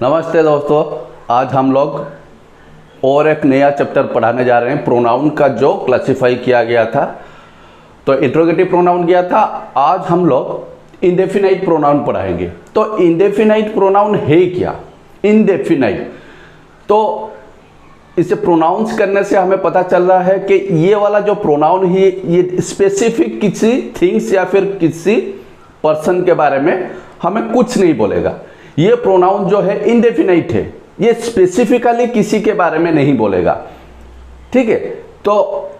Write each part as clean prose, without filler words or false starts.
नमस्ते दोस्तों, आज हम लोग और एक नया चैप्टर पढ़ाने जा रहे हैं। प्रोनाउन का जो क्लासिफाई किया गया था, तो इंट्रोगेटिव प्रोनाउन किया था। आज हम लोग इंडेफिनाइट प्रोनाउन पढ़ाएंगे। तो इंडेफिनाइट प्रोनाउन है क्या? इंडेफिनाइट, तो इसे प्रोनाउंस करने से हमें पता चल रहा है कि ये वाला जो प्रोनाउन है ये स्पेसिफिक किसी थिंग्स या फिर किसी पर्सन के बारे में हमें कुछ नहीं बोलेगा। ये प्रोनाउन जो है इंडेफिनाइट है, ये स्पेसिफिकली किसी के बारे में नहीं बोलेगा। ठीक है, तो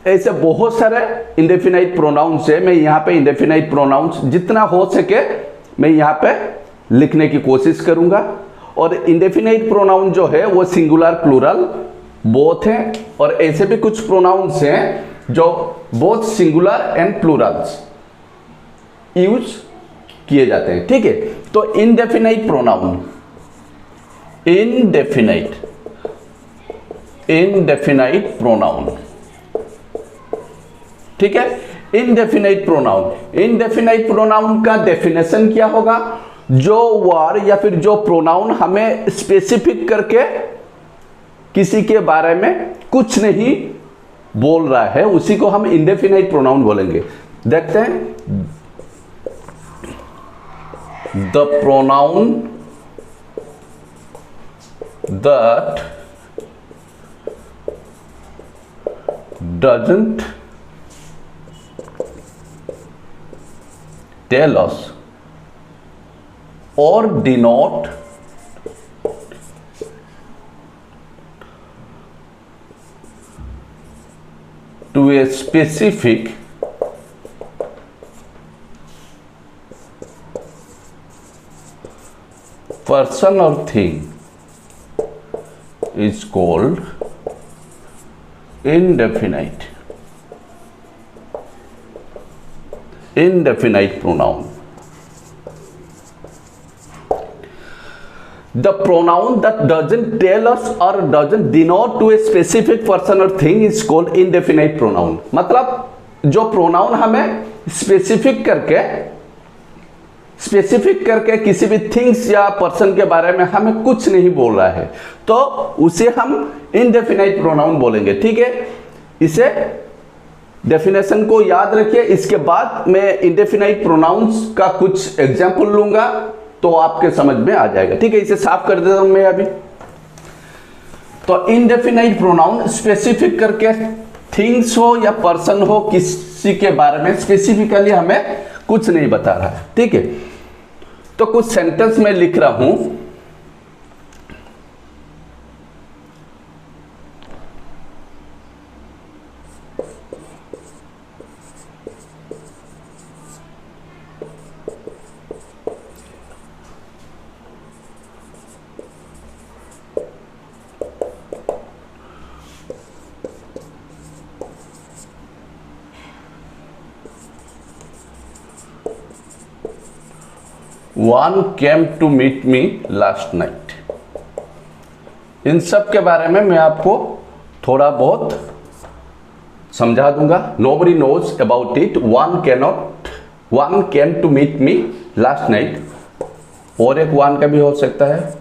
ऐसे बहुत सारे इंडेफिनाइट प्रोनाउंस है। मैं यहाँ पे इंडेफिनाइट प्रोनाउंस जितना हो सके मैं यहाँ पे लिखने की कोशिश करूँगा। और इंडेफिनाइट प्रोनाउन जो है वो सिंगुलर प्लूरल बोथ हैं, और ऐसे भी कुछ प्रोनाउंस हैं जो both singular and Plurals use किए जाते हैं। ठीक है, तो इंडेफिनाइट प्रोनाउन, इंडेफिनाइट प्रोनाउन, ठीक है। इंडेफिनाइट प्रोनाउन का डेफिनेशन क्या होगा? जो वर्ड या फिर जो प्रोनाउन हमें स्पेसिफिक करके किसी के बारे में कुछ नहीं बोल रहा है, उसी को हम इंडेफिनाइट प्रोनाउन बोलेंगे। देखते हैं, the pronoun that doesn't tell us or denote to a specific person or thing is called indefinite pronoun. The pronoun that doesn't tell us or doesn't denote to a specific person or thing is called indefinite pronoun. मतलब जो pronoun हमें specific करके किसी भी things या person के बारे में हमें कुछ नहीं बोल रहा है, तो उसे हम इनडेफिनाइट प्रोनाउन बोलेंगे। ठीक है, इसे डेफिनेशन को याद रखिए। इसके बाद मैं इनडेफिनाइट प्रोनाउंस का कुछ एग्जांपल लूंगा तो आपके समझ में आ जाएगा। ठीक है, इसे साफ कर देता हूं मैं अभी। तो इनडेफिनाइट प्रोनाउन स्पेसिफिक करके थिंग्स हो या पर्सन हो, किसी के बारे में स्पेसिफिकली हमें कुछ नहीं बता रहा है। ठीक है, तो कुछ सेंटेंस में लिख रहा हूं। One came to meet me last night. इन सब के बारे में मैं आपको थोड़ा बहुत समझा दूंगा। Nobody knows about it. One came to meet me last night. और एक one का भी हो सकता है।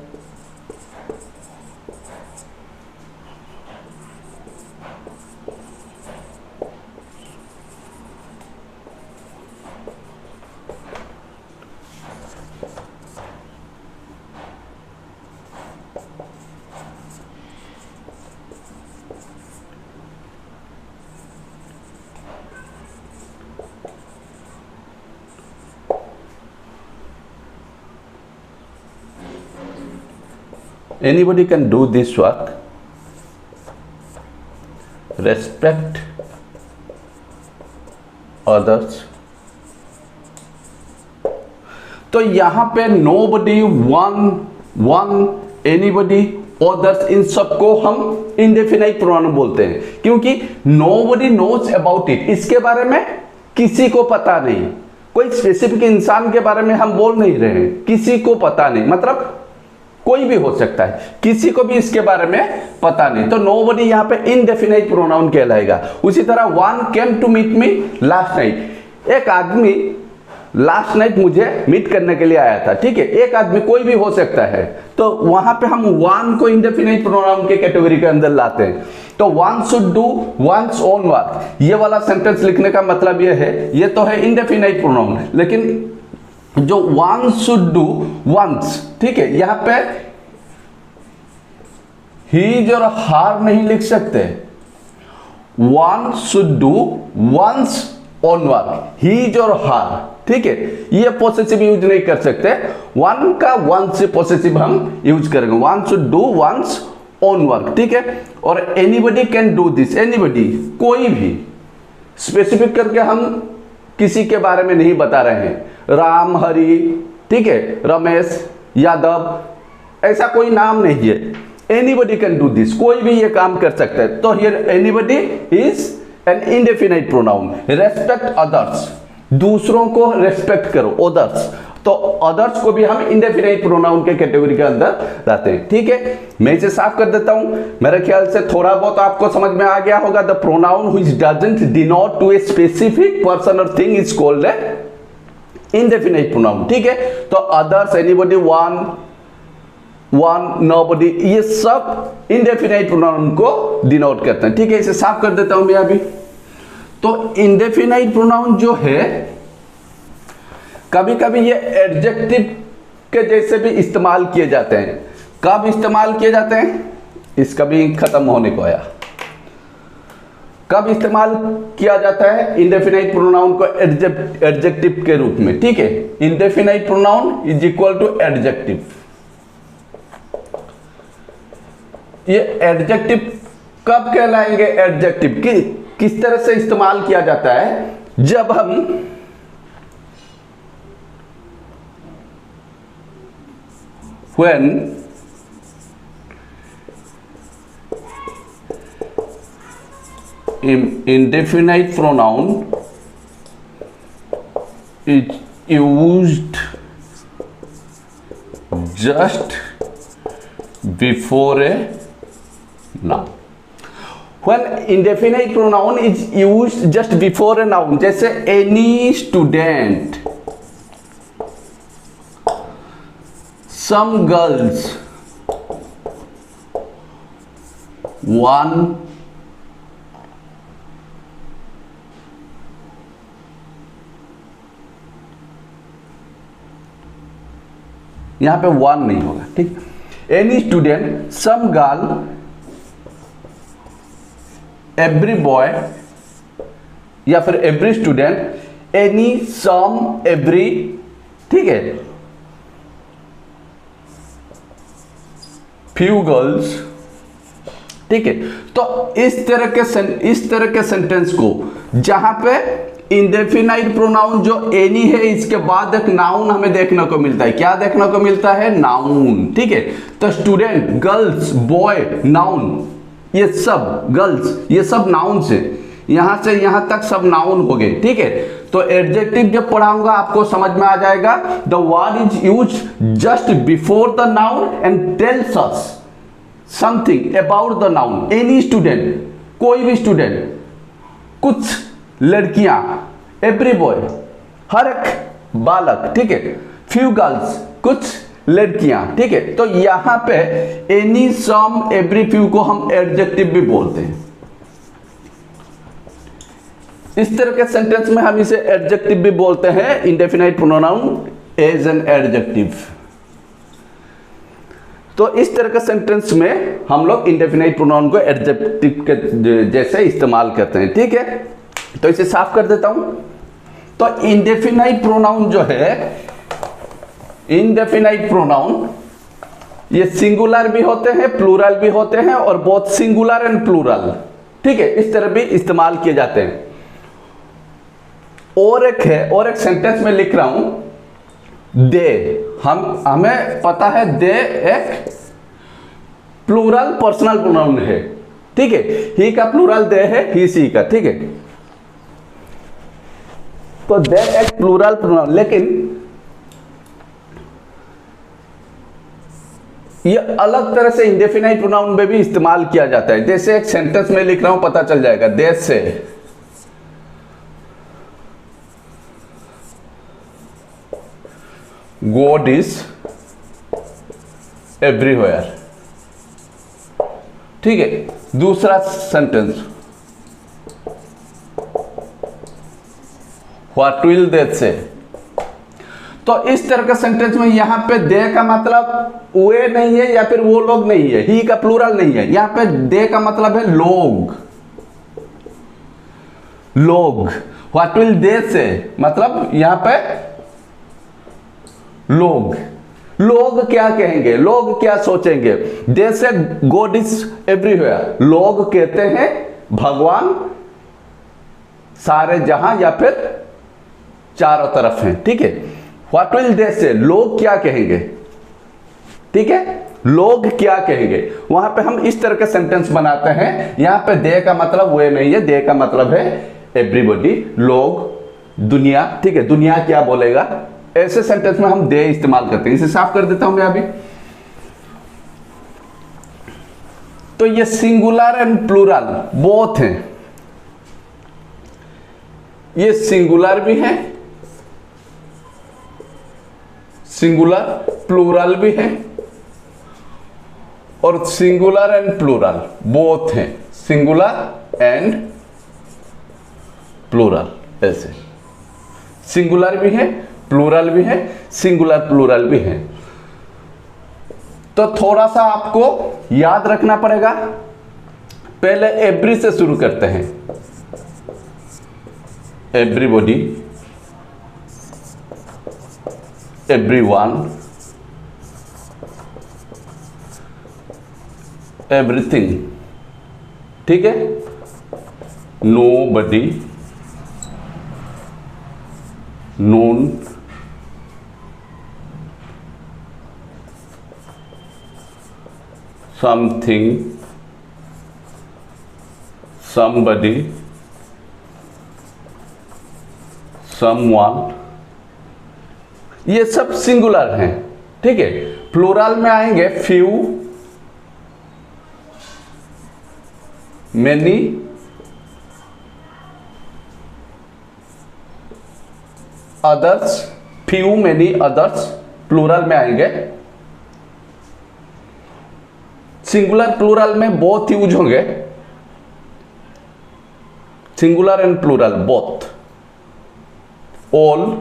Anybody can do this work. Respect others. तो यहां पे nobody, one, anybody, others, इन सबको हम इंडेफिनाइट प्रोनाउन बोलते हैं, क्योंकि nobody knows about it, इसके बारे में किसी को पता नहीं। कोई स्पेसिफिक इंसान के बारे में हम बोल नहीं रहे हैं, किसी को पता नहीं, मतलब कोई भी हो सकता है, किसी को भी इसके बारे में पता नहीं। तो नोबडी यहाँ पे इनडेफिनाइट प्रोनाउन कहलाएगा। उसी तरह one came to meet me last night, एक आदमी लास्ट नाइट मुझे मीट करने के लिए आया था, ठीक है, एक आदमी कोई भी हो सकता है, तो वहां पे हम वन को इंडेफिनाइट प्रोनाउन के कैटेगरी के अंदर लाते हैं। तो one should do one's own work, ये वाला सेंटेंस लिखने का मतलब ये है, ये तो है इंडेफिनाइट प्रोनाउन, लेकिन जो वन शुड डू वंस, ठीक है, यहां पे हीज और हार नहीं लिख सकते, one should do one's own work, his और हार, ठीक है, ये पॉसेसिव यूज नहीं कर सकते, वन का वन से पॉसेसिव हम यूज करेंगे, one should do one's own work, ठीक है। और anybody can do this, anybody कोई भी, स्पेसिफिक करके हम किसी के बारे में नहीं बता रहे हैं, राम, हरि, ठीक है, रमेश, यादव, ऐसा कोई नाम नहीं है, एनीबडी कैन डू दिस, कोई भी ये काम कर सकता है। तो here anybody is an indefinite pronoun. Respect others, दूसरों को रेस्पेक्ट करो, अदर्स, तो अदर्स को भी हम इंडेफिनाइट प्रोनाउन के कैटेगरी के अंदर लाते हैं, ठीक है। मैं इसे साफ कर देता हूं, मेरे ख्याल से थोड़ा बहुत आपको समझ में आ गया होगा। The pronoun which doesn't denote to a specific person और thing is called a indefinite pronoun, ठीक है। तो अदर्स, एनीबडी, वन, नोबडी, ये सब इंडेफिनाइट प्रोनाउन को डिनोट करते हैं, ठीक है। इसे साफ कर देता हूं मैं अभी। तो इंडेफिनाइट प्रोनाउन जो है कभी कभी ये एडजेक्टिव के जैसे भी इस्तेमाल किए जाते हैं। कब इस्तेमाल किए जाते हैं, इसका भी खत्म होने को आया। कब इस्तेमाल किया जाता है इंडेफिनाइट प्रोनाउन को एडजेक्टिव के रूप में, ठीक है। Indefinite pronoun is equal to adjective. ये एडजेक्टिव कब कहलाएंगे, एडजेक्टिव की किस तरह से इस्तेमाल किया जाता है, जब हम when indefinite pronoun is used just before a noun. When indefinite pronoun is used just before a noun, जैसे any student, some girls, one, यहां पे वन नहीं होगा, ठीक। Any student, some girl, every boy या फिर every student, any, some, every, ठीक है, फ्यू गर्ल्स, ठीक है। तो इस तरह के सेंटेंस को जहां पे इंडेफिनाइट प्रोनाउन जो एनी है, इसके बाद एक नाउन हमें देखने को मिलता है। क्या देखने को मिलता है, नाउन, ठीक है। तो स्टूडेंट, गर्ल्स, बॉय, नाउन, ये सब गर्ल्स, ये सब नाउन से यहां तक सब नाउन हो गए, ठीक है। तो एडजेक्टिव जब पढ़ाऊंगा आपको समझ में आ जाएगा, the word is use just before the noun and tells us something about the noun. Any student, कोई भी स्टूडेंट, कुछ लड़कियां, एवरी बॉय, हर एक बालक, ठीक है, फ्यू गर्ल्स, कुछ लड़कियां, ठीक है। तो यहां पे एनी, सम, एवरी, फ्यू को हम एडजेक्टिव भी बोलते हैं। इस तरह के सेंटेंस में हम इसे एडजेक्टिव भी बोलते हैं, indefinite pronoun as an adjective. तो इस तरह के सेंटेंस में हम लोग इंडेफिनाइट प्रोनाउन को एडजेक्टिव के जैसे इस्तेमाल करते हैं, ठीक है। तो इसे साफ कर देता हूं। तो इंडेफिनाइट प्रोनाउन जो है, इंडेफिनाइट प्रोनाउन ये सिंगुलर भी होते हैं, प्लूरल भी होते हैं, और बोथ सिंगुलर एंड प्लूरल, ठीक है, इस तरह भी इस्तेमाल किए जाते हैं। और एक सेंटेंस में लिख रहा हूं, दे, हमें पता है दे एक प्लूरल पर्सनल प्रोनाउन है, ठीक है। ही का प्लूरल दे है, ही, सी का, ठीक है। तो दे एक प्लूरल प्रोनाउन, लेकिन ये अलग तरह से इंडेफिनाइट प्रोनाउन में भी इस्तेमाल किया जाता है। जैसे एक सेंटेंस में लिख रहा हूं, पता चल जाएगा, देश से, गॉड इज एवरीवेयर। ठीक है, दूसरा सेंटेंस, व्हाट विल दे से। तो इस तरह का सेंटेंस में यहां पे दे का मतलब वे नहीं है या फिर वो लोग नहीं है, ही का प्लूरल नहीं है, यहां पे दे का मतलब है लोग। लोग, व्हाट विल दे से मतलब यहां पे लोग, लोग क्या कहेंगे, लोग क्या सोचेंगे। दे से गॉड इज एवरीवेयर, लोग कहते हैं भगवान सारे जहां या फिर चारों तरफ हैं। ठीक है, व्हाट विल दे से, लोग क्या कहेंगे। ठीक है, लोग क्या कहेंगे, वहां पे हम इस तरह के सेंटेंस बनाते हैं। यहां पे दे का मतलब वे नहीं है, दे का मतलब है एवरीबॉडी, लोग, दुनिया। ठीक है, दुनिया क्या बोलेगा, ऐसे सेंटेंस में हम दे इस्तेमाल करते हैं। इसे साफ कर देता हूं मैं अभी। तो ये सिंगुलर एंड प्लूरल बोथ हैं, ये सिंगुलर भी है, सिंगुलर प्लूरल भी है, और सिंगुलर एंड प्लूरल बोथ हैं, सिंगुलर एंड प्लूरल। ऐसे सिंगुलर भी है, प्लूरल भी है, सिंगुलर प्लूरल भी है। तो थोड़ा सा आपको याद रखना पड़ेगा। पहले एवरी से शुरू करते हैं, एवरीबॉडी, everyone, everything। ठीक है, nobody, none, something, somebody, someone, ये सब सिंगुलर हैं। ठीक है, प्लूरल में आएंगे few, many, others, few, many, others plural में आएंगे। सिंगुलर प्लूरल में बोथ यूज होंगे, singular and plural both. All,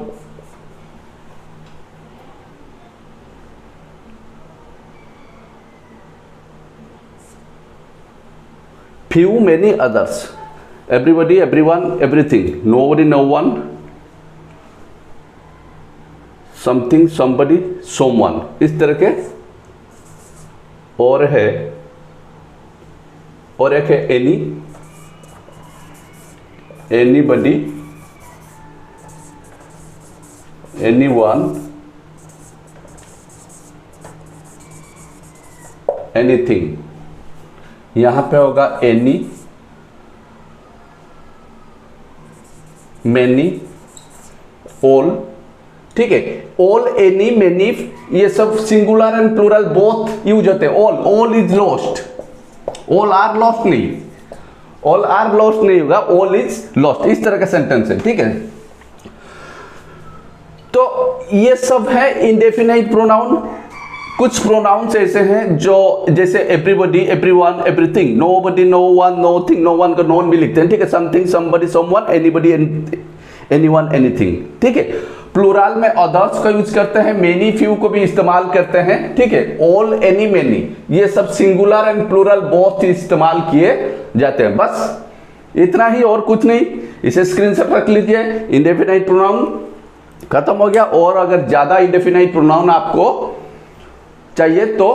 few, many, others, everybody, everyone, everything, nobody, no one, something, somebody, someone, इस तरह के। और है, और एक है any, anybody, anyone, anything। यहां पे होगा एनी, मैनी, ऑल। ठीक है, ऑल, एनी, मैनी ये सब singular and plural both use होते हैं। All, all is lost, all are lost नहीं, ऑल आर लॉस्ट नहीं होगा, ऑल इज लॉस्ट, इस तरह का सेंटेंस है। ठीक है, तो ये सब है इंडेफिनाइट प्रोनाउन। कुछ प्रोनाउंस ऐसे हैं जो जैसे everybody, everyone, everything, nobody, no one, nothing, no one को नोन भी लिखते हैं। ठीक है, something, somebody, someone, anybody, anyone, anything. ठीक है, प्लूरल में अदर्स का यूज करते हैं, मेनी, फ्यू को भी इस्तेमाल करते हैं। ठीक है, ऑल, एनी, मेनी ये सब सिंगुलर एंड प्लूरल बोथ इस्तेमाल किए जाते हैं। बस इतना ही, और कुछ नहीं। इसे स्क्रीन से रख लीजिए। इंडेफिनाइट प्रोनाउन खत्म हो गया। और अगर ज्यादा इंडेफिनाइट प्रोनाउन आपको चाहिए तो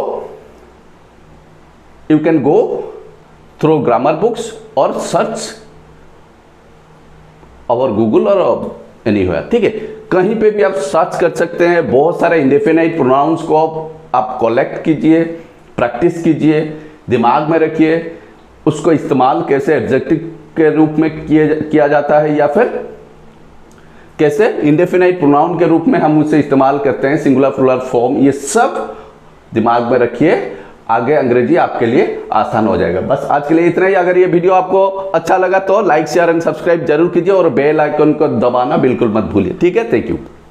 you can go through grammar books और सर्च और गूगल और एनीवेयर। ठीक है, कहीं पे भी आप सर्च कर सकते हैं। बहुत सारे इंडेफिनाइट प्रोनाउंस को आप कलेक्ट कीजिए, प्रैक्टिस कीजिए, दिमाग में रखिए उसको इस्तेमाल कैसे एडजेक्टिव के रूप में किया जाता है या फिर कैसे इंडेफिनाइट प्रोनाउन के रूप में हम उसे इस्तेमाल करते हैं, सिंगुलर प्लूरल फॉर्म। ये सब दिमाग में रखिए, आगे अंग्रेजी आपके लिए आसान हो जाएगा। बस आज के लिए इतना ही। अगर ये वीडियो आपको अच्छा लगा तो लाइक, शेयर एंड सब्सक्राइब जरूर कीजिए और बेल आइकन को दबाना बिल्कुल मत भूलिए। ठीक है, थैंक यू।